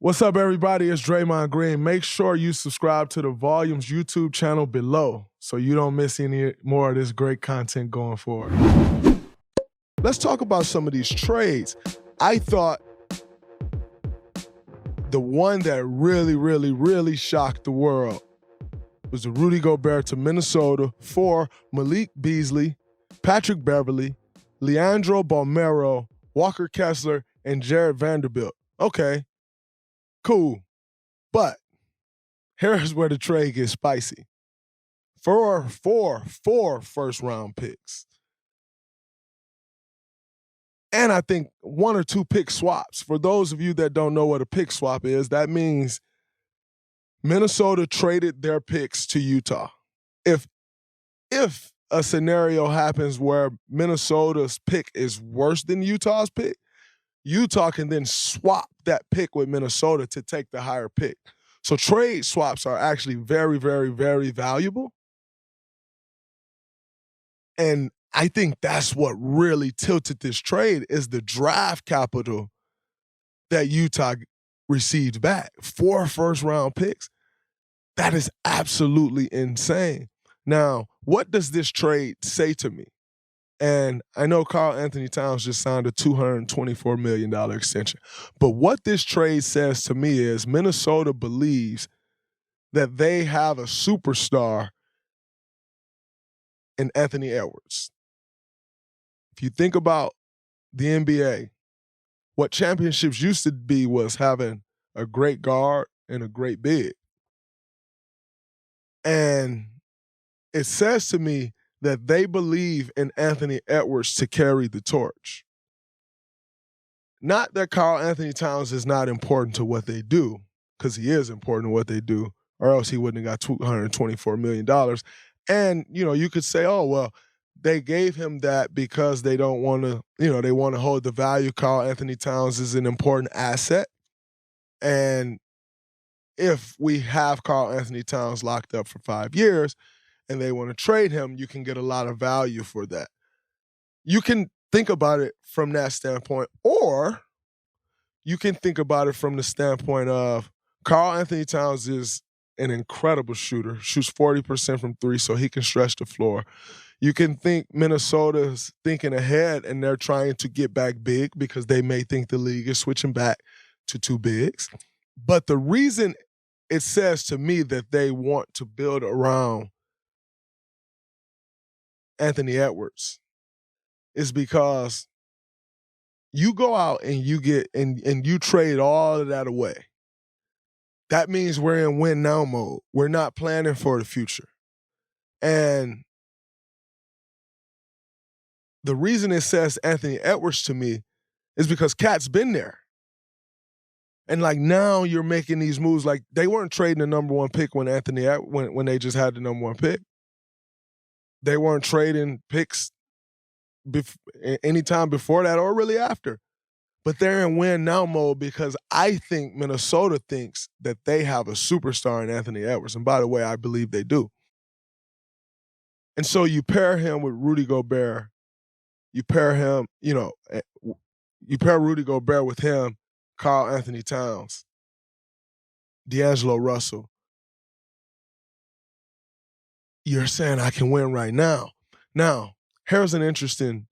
What's up, everybody? It's Draymond Green. Make sure you subscribe to the Volumes YouTube channel below so you don't miss any more of this great content going forward. Let's talk about some of these trades. I thought the one that really shocked the world was the Rudy Gobert to Minnesota for Malik Beasley, Patrick Beverley, Leandro Bolmaro, Walker Kessler, and Jared Vanderbilt. Okay. Cool. But here's where the trade gets spicy. For four first-round picks. And I think one or two pick swaps. For those of you that don't know what a pick swap is, that means Minnesota traded their picks to Utah. If a scenario happens where Minnesota's pick is worse than Utah's pick, Utah can then swap that pick with Minnesota to take the higher pick. So trade swaps are actually very valuable. And I think that's what really tilted this trade is the draft capital that Utah received back. 4 first-round picks. That is absolutely insane. Now, what does this trade say to me? And I know Karl-Anthony Towns just signed a $224 million extension. But what this trade says to me is Minnesota believes that they have a superstar in Anthony Edwards. If you think about the NBA, what championships used to be was having a great guard and a great big. And it says to me that they believe in Anthony Edwards to carry the torch. Not that Karl-Anthony Towns is not important to what they do, because he is important to what they do, or else he wouldn't have got $224 million. And, you could say, oh, well, they gave him that because they don't want to, they want to hold the value. Karl-Anthony Towns is an important asset. And if we have Karl-Anthony Towns locked up for 5 years, and they want to trade him, you can get a lot of value for that. You can think about it from that standpoint, or you can think about it from the standpoint of Karl-Anthony Towns is an incredible shooter, shoots 40% from 3 so he can stretch the floor. You can think Minnesota's thinking ahead and they're trying to get back big because they may think the league is switching back to 2 bigs. But the reason it says to me that they want to build around Anthony Edwards is because you go out and you get and you trade all of that away. That means we're in win now mode. We're not planning for the future. And the reason it says Anthony Edwards to me is because Cat's been there. And now you're making these moves. They weren't trading the number 1 pick when when they just had the number 1 pick. They weren't trading picks anytime before that or really after. But they're in win now mode because I think Minnesota thinks that they have a superstar in Anthony Edwards. And by the way, I believe they do. And so you pair him with Rudy Gobert. You pair him, you pair Rudy Gobert with him, Karl-Anthony Towns, D'Angelo Russell. You're saying I can win right now. Now, here's an interesting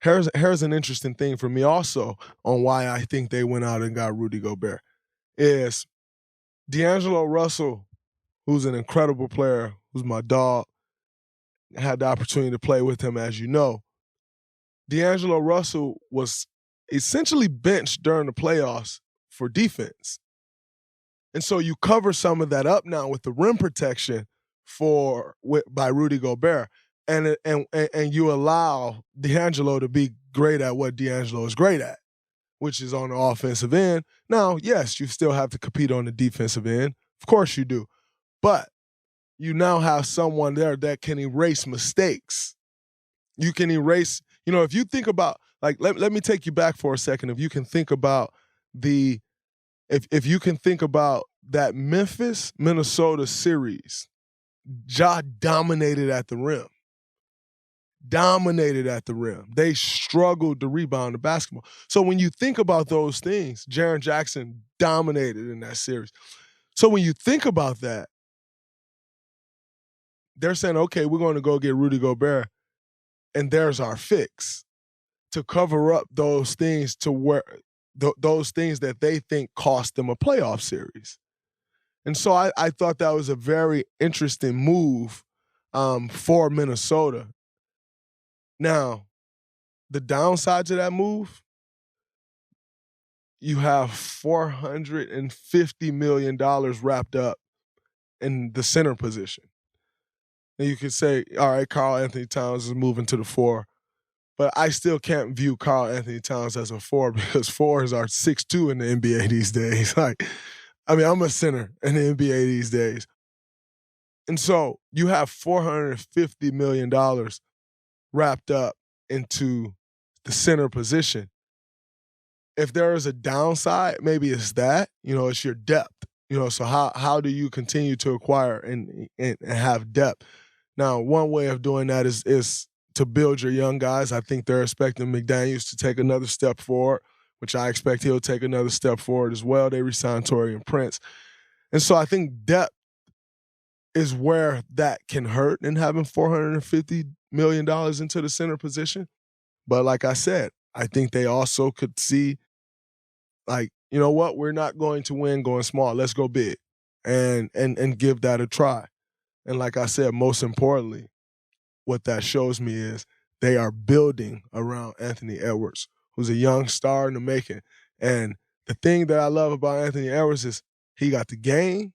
thing for me also on why I think they went out and got Rudy Gobert is D'Angelo Russell, who's an incredible player, who's my dog. I had the opportunity to play with him, as you know. D'Angelo Russell was essentially benched during the playoffs for defense. And so you cover some of that up now with the rim protection by Rudy Gobert, and you allow D'Angelo to be great at what D'Angelo is great at, which is on the offensive end. Now, yes, you still have to compete on the defensive end. Of course you do. But you now have someone there that can erase mistakes. You can erase, if you think about, let me take you back for a second. If you can think about if you can think about that Memphis-Minnesota series, Ja dominated at the rim. dominated at the rim. They struggled to rebound the basketball. So when you think about those things, Jaren Jackson dominated in that series. So when you think about that, they're saying, okay, we're going to go get Rudy Gobert, and there's our fix to cover up those things those things that they think cost them a playoff series. And so I thought that was a very interesting move for Minnesota. Now, the downside to that move, you have $450 million wrapped up in the center position. And you could say, all right, Karl-Anthony Towns is moving to the 4. But I still can't view Karl-Anthony Towns as a 4 because 4s are 6'2" in the NBA these days. I'm a center in the NBA these days. And so you have $450 million wrapped up into the center position. If there is a downside, maybe it's that, it's your depth. So how do you continue to acquire and have depth? Now, one way of doing that is to build your young guys. I think they're expecting McDaniels to take another step forward, which I expect he'll take another step forward as well. They re-signed Taurean Prince. And so I think depth is where that can hurt in having $450 million into the center position. But like I said, I think they also could see, you know what, we're not going to win going small. Let's go big and give that a try. And like I said, most importantly, what that shows me is they are building around Anthony Edwards, who's a young star in the making. And the thing that I love about Anthony Edwards is he got the game,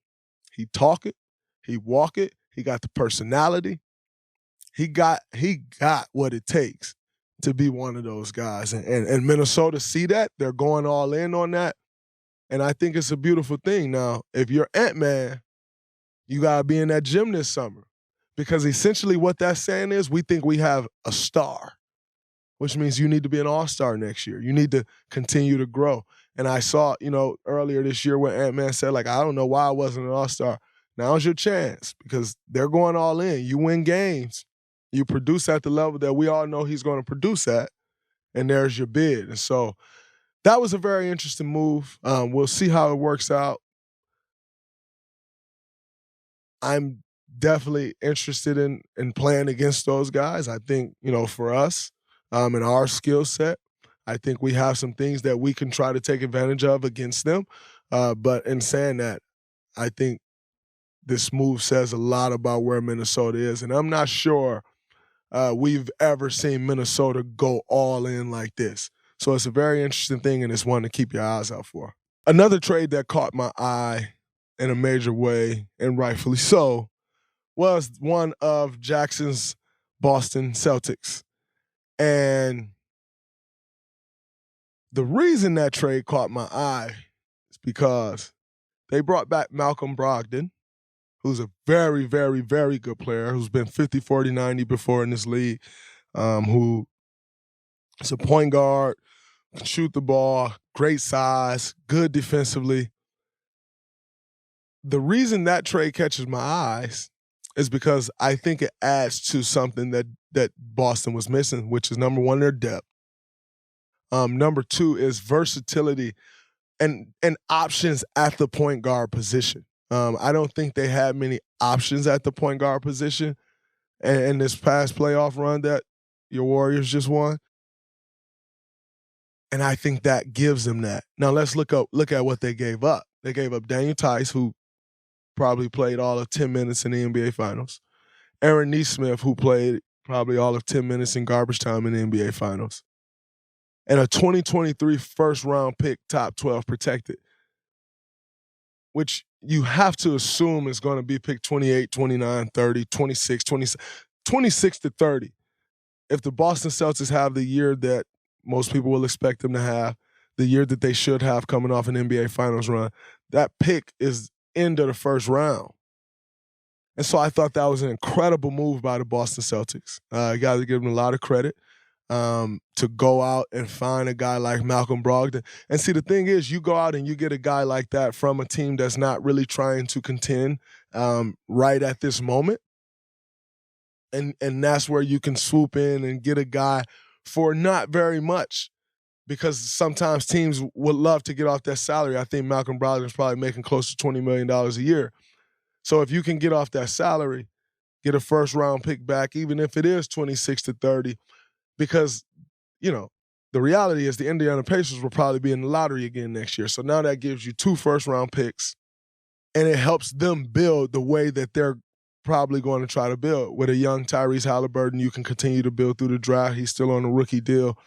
he talk it, he walk it, he got the personality. He got what it takes to be one of those guys. And Minnesota see that. They're going all in on that. And I think it's a beautiful thing. Now, if you're Ant-Man, you got to be in that gym this summer. Because essentially what that's saying is we think we have a star, which means you need to be an all-star next year. You need to continue to grow. And I saw, earlier this year when Ant-Man said, I don't know why I wasn't an all-star. Now's your chance because they're going all in. You win games. You produce at the level that we all know he's going to produce at, and there's your bid. And so that was a very interesting move. We'll see how it works out. I'm definitely interested in playing against those guys. I think, for us, in our skill set, I think we have some things that we can try to take advantage of against them. But in saying that, I think this move says a lot about where Minnesota is. And I'm not sure we've ever seen Minnesota go all in like this. So it's a very interesting thing, and it's one to keep your eyes out for. Another trade that caught my eye in a major way, and rightfully so, was one of Jackson's Boston Celtics. And the reason that trade caught my eye is because they brought back Malcolm Brogdon, who's a very, very, very good player, who's been 50, 40, 90 before in this league, who is a point guard, can shoot the ball, great size, good defensively. The reason that trade catches my eyes is because I think it adds to something that Boston was missing, which is, number one, their depth. Number two is versatility and options at the point guard position. I don't think they had many options at the point guard position in this past playoff run that your Warriors just won. And I think that gives them that. Now let's look at what they gave up. They gave up Daniel Tice, who probably played all of 10 minutes in the NBA Finals. Aaron Nesmith, who played probably all of 10 minutes in garbage time in the NBA Finals. And a 2023 first-round pick, top 12 protected, which you have to assume is going to be picked 28, 29, 30, 26, 26 to 30. If the Boston Celtics have the year that most people will expect them to have, the year that they should have coming off an NBA Finals run, that pick is end of the first round. And so I thought that was an incredible move by the Boston Celtics. You got to give them a lot of credit to go out and find a guy like Malcolm Brogdon. And see, the thing is, you go out and you get a guy like that from a team that's not really trying to contend right at this moment. and that's where you can swoop in and get a guy for not very much, because sometimes teams would love to get off that salary. I think Malcolm Brogdon is probably making close to $20 million a year. So if you can get off that salary, get a first-round pick back, even if it is 26 to 30, because, the reality is the Indiana Pacers will probably be in the lottery again next year. So now that gives you 2 first-round picks, and it helps them build the way that they're probably going to try to build. With a young Tyrese Halliburton, you can continue to build through the draft. He's still on a rookie deal.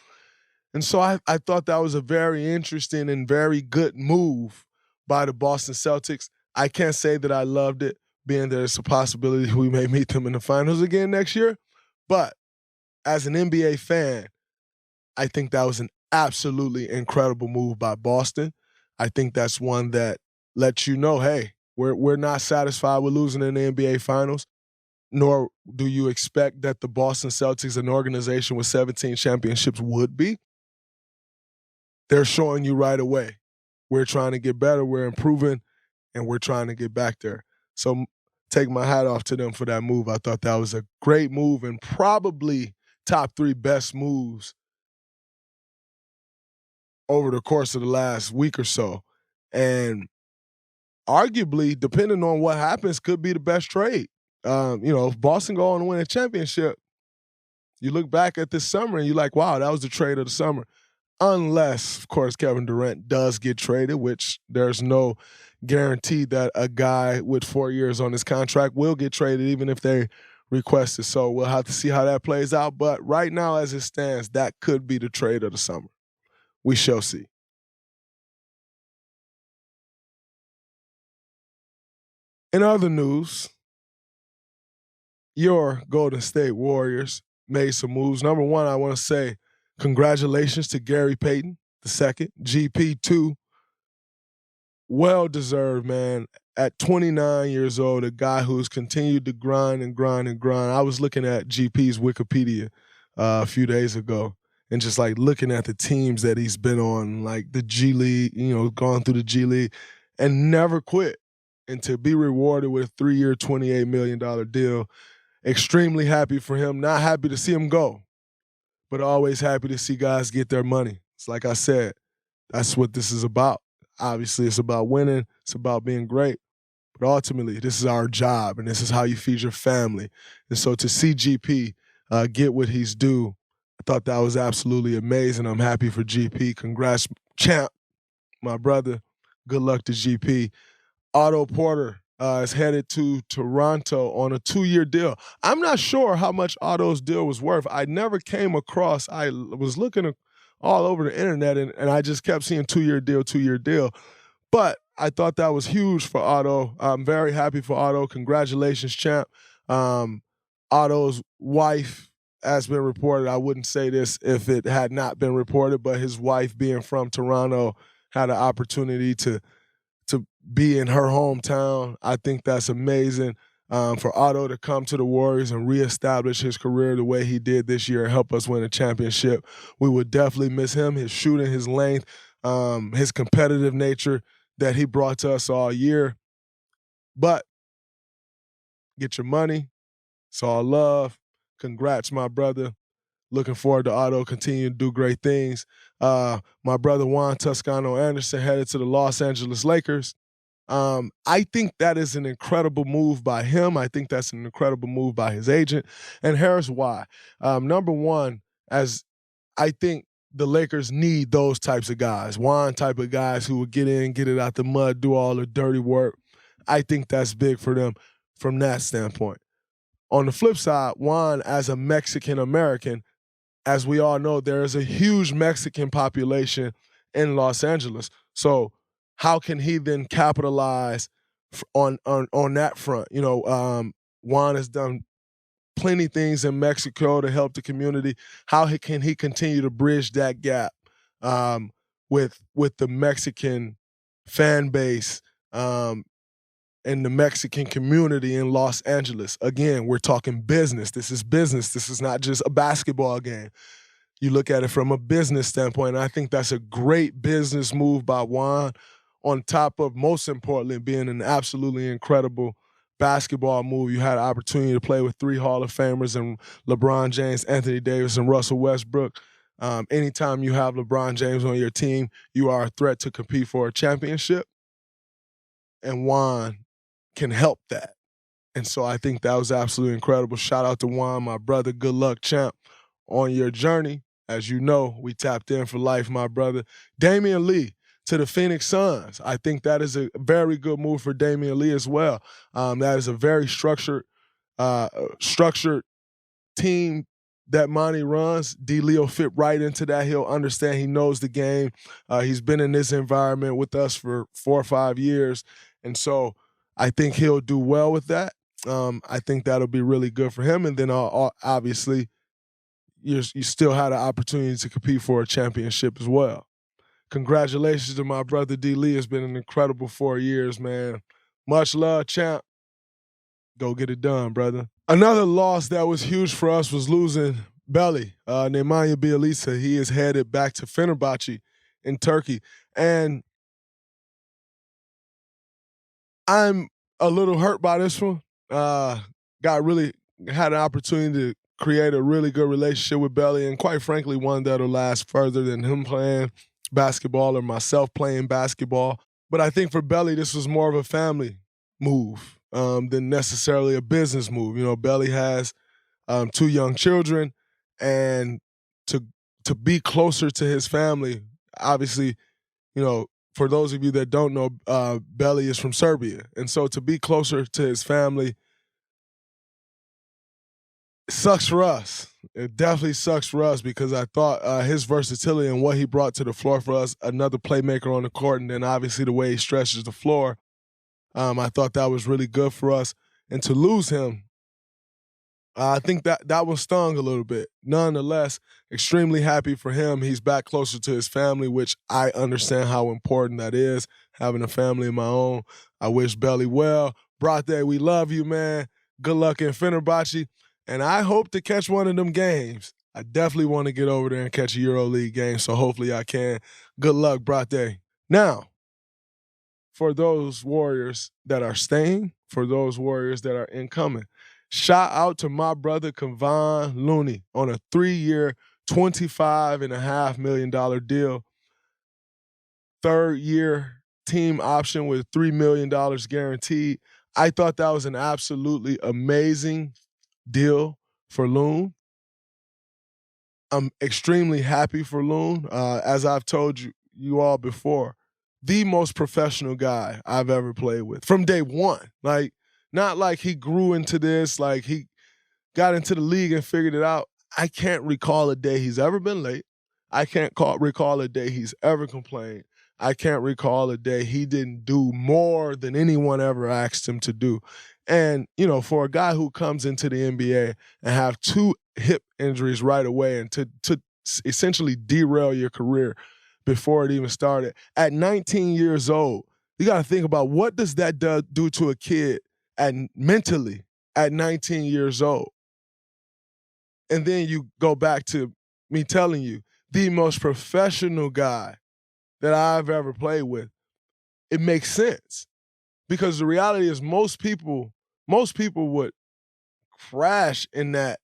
And so I thought that was a very interesting and very good move by the Boston Celtics. I can't say that I loved it, being that it's a possibility we may meet them in the finals again next year. But as an NBA fan, I think that was an absolutely incredible move by Boston. I think that's one that lets you know, hey, we're not satisfied with losing in the NBA Finals, nor do you expect that the Boston Celtics, an organization with 17 championships, would be. They're showing you right away, we're trying to get better, we're improving, and we're trying to get back there. So take my hat off to them for that move. I thought that was a great move and probably top 3 best moves over the course of the last week or so. And arguably, depending on what happens, could be the best trade. If Boston go on to win a championship, you look back at this summer and you're like, wow, that was the trade of the summer. Unless, of course, Kevin Durant does get traded, which there's no guarantee that a guy with 4 years on his contract will get traded, even if they request it. So we'll have to see how that plays out. But right now, as it stands, that could be the trade of the summer. We shall see. In other news, your Golden State Warriors made some moves. Number one, I want to say congratulations to Gary Payton II, GP2. Well-deserved, man. At 29 years old, a guy who's continued to grind and grind and grind. I was looking at GP's Wikipedia a few days ago and just like looking at the teams that he's been on, like the G League, gone through the G League, and never quit. And to be rewarded with a 3-year, $28 million deal, extremely happy for him. Not happy to see him go, but always happy to see guys get their money. It's like I said, that's what this is about. Obviously, it's about winning. It's about being great. But ultimately, this is our job, and this is how you feed your family. And so to see GP get what he's due, I thought that was absolutely amazing. I'm happy for GP. Congrats, champ, my brother. Good luck to GP. Otto Porter is headed to Toronto on a 2-year deal. I'm not sure how much Otto's deal was worth. I never came across, I was looking all over the internet, and I just kept seeing 2-year deal. But I thought that was huge for Otto. I'm very happy for Otto. Congratulations, champ. Otto's wife has been reported. I wouldn't say this if it had not been reported, but his wife, being from Toronto, had an opportunity to be in her hometown. I think that's amazing. For Otto to come to the Warriors and reestablish his career the way he did this year and help us win a championship. We would definitely miss him, his shooting, his length, his competitive nature that he brought to us all year. But get your money. It's all love. Congrats, my brother. Looking forward to Otto continuing to do great things. My brother Juan Toscano-Anderson headed to the Los Angeles Lakers. I think that is an incredible move by him. I think that's an incredible move by his agent. And here's why. Number one, as I think the Lakers need those types of guys, Juan type of guys who will get in, get it out the mud, do all the dirty work. I think that's big for them from that standpoint. On the flip side, Juan, as a Mexican-American, as we all know, there is a huge Mexican population in Los Angeles. So how can he then capitalize on that front? Juan has done plenty of things in Mexico to help the community. How can he continue to bridge that gap with the Mexican fan base and the Mexican community in Los Angeles? Again, we're talking business. This is business. This is not just a basketball game. You look at it from a business standpoint, and I think that's a great business move by Juan, on top of, most importantly, being an absolutely incredible basketball move. You had an opportunity to play with 3 Hall of Famers and LeBron James, Anthony Davis, and Russell Westbrook. Anytime you have LeBron James on your team, you are a threat to compete for a championship. And Juan can help that. And so I think that was absolutely incredible. Shout out to Juan, my brother. Good luck, champ, on your journey. As you know, we tapped in for life, my brother. Damian Lee to the Phoenix Suns. I think that is a very good move for Damian Lee as well. That is a very structured team that Monty runs. D-Leo fit right into that. He'll understand. He knows the game. He's been in this environment with us for 4 or 5 years. And so I think he'll do well with that. I think that'll be really good for him. And then obviously, you still had an opportunity to compete for a championship as well. Congratulations to my brother D-Lee. It's been an incredible 4 years, man. Much love, champ. Go get it done, brother. Another loss that was huge for us was losing Belly, Nemanja Bjelica. He is headed back to Fenerbahce in Turkey. And I'm a little hurt by this one. Had an opportunity to create a really good relationship with Belly, and quite frankly, one that'll last further than him playing basketball or myself playing basketball. But I think for Belly, this was more of a family move than necessarily a business move. You know, Belly has 2 young children, and to be closer to his family, obviously, you know, for those of you that don't know, Belly is from Serbia. And so to be closer to his family sucks for us. It definitely sucks for us because I thought his versatility and what he brought to the floor for us, another playmaker on the court, and then obviously the way he stretches the floor, I thought that was really good for us. And to lose him, I think that one stung a little bit. Nonetheless, extremely happy for him. He's back closer to his family, which I understand how important that is, having a family of my own. I wish Belly well. Brate, we love you, man. Good luck in Fenerbahce. And I hope to catch one of them games. I definitely want to get over there and catch a EuroLeague game, so hopefully I can. Good luck, Brate. Now, for those Warriors that are staying, for those Warriors that are incoming, shout out to my brother Kevon Looney on a 3-year, $25.5 million deal. 3rd-year team option with $3 million guaranteed. I thought that was an absolutely amazing deal for Loon. I'm extremely happy for Loon. As I've told you all before, the most professional guy I've ever played with from day one. Like, not like he grew into this, like he got into the league and figured it out. I can't recall a day he's ever been late. I can't recall a day he's ever complained. I can't recall a day he didn't do more than anyone ever asked him to do. And, you know, for a guy who comes into the NBA and have 2 hip injuries right away and to essentially derail your career before it even started, at 19 years old, you got to think about what does that do to a kid mentally at 19 years old. And then you go back to me telling you, the most professional guy that I've ever played with. It makes sense because the reality is most people would crash in that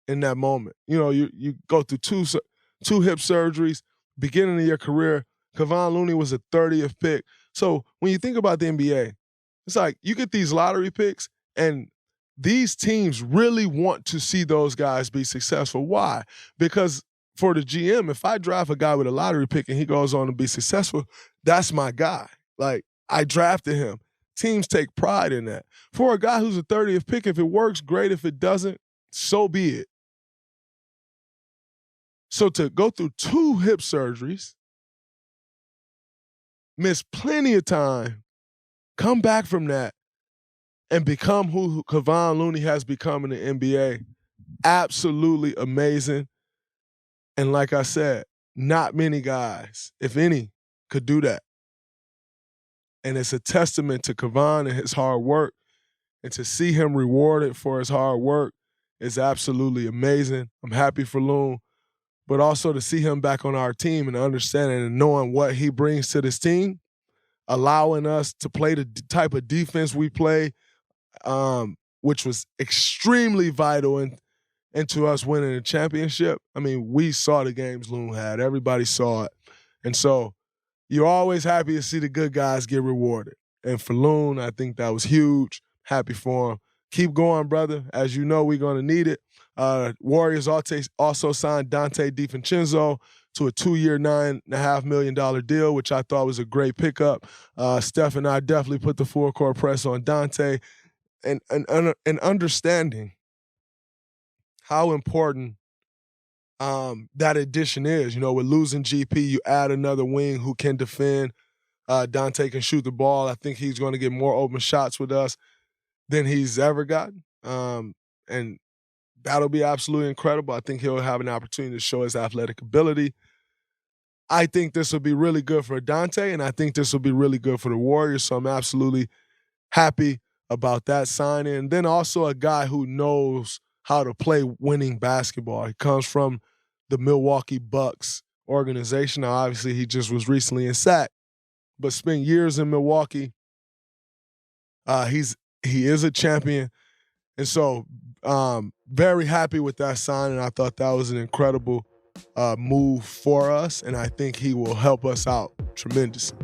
moment. You know, you go through two hip surgeries, beginning of your career. Kevon Looney was a 30th pick. So when you think about the NBA, it's like you get these lottery picks and these teams really want to see those guys be successful. Why? Because for the GM, if I draft a guy with a lottery pick and he goes on to be successful, that's my guy. Like, I drafted him. Teams take pride in that. For a guy who's a 30th pick, if it works, great. If it doesn't, so be it. So to go through 2 hip surgeries, miss plenty of time, come back from that, and become who Kevon Looney has become in the NBA, absolutely amazing. And like I said, not many guys, if any, could do that. And it's a testament to Kevon and his hard work. And to see him rewarded for his hard work is absolutely amazing. I'm happy for Loon. But also to see him back on our team and understanding and knowing what he brings to this team, allowing us to play the type of defense we play, which was extremely vital into us winning a championship. I mean, we saw the games Loon had. Everybody saw it. And so you're always happy to see the good guys get rewarded. And for Loon, I think that was huge. Happy for him. Keep going, brother. As you know, we're going to need it. Warriors also signed Donte DiVincenzo to a 2-year, $9.5 million deal, which I thought was a great pickup. Steph and I definitely put the full court press on Donte and understanding how important that addition is. You know, with losing GP, you add another wing who can defend. Donte can shoot the ball. I think he's going to get more open shots with us than he's ever gotten. And that'll be absolutely incredible. I think he'll have an opportunity to show his athletic ability. I think this will be really good for Donte, and I think this will be really good for the Warriors, so I'm absolutely happy about that signing. And then also a guy who knows how to play winning basketball. He comes from the Milwaukee Bucks organization. Now, obviously, he just was recently in SAC, but spent years in Milwaukee. He is a champion. And so very happy with that signing. I thought that was an incredible move for us, and I think he will help us out tremendously.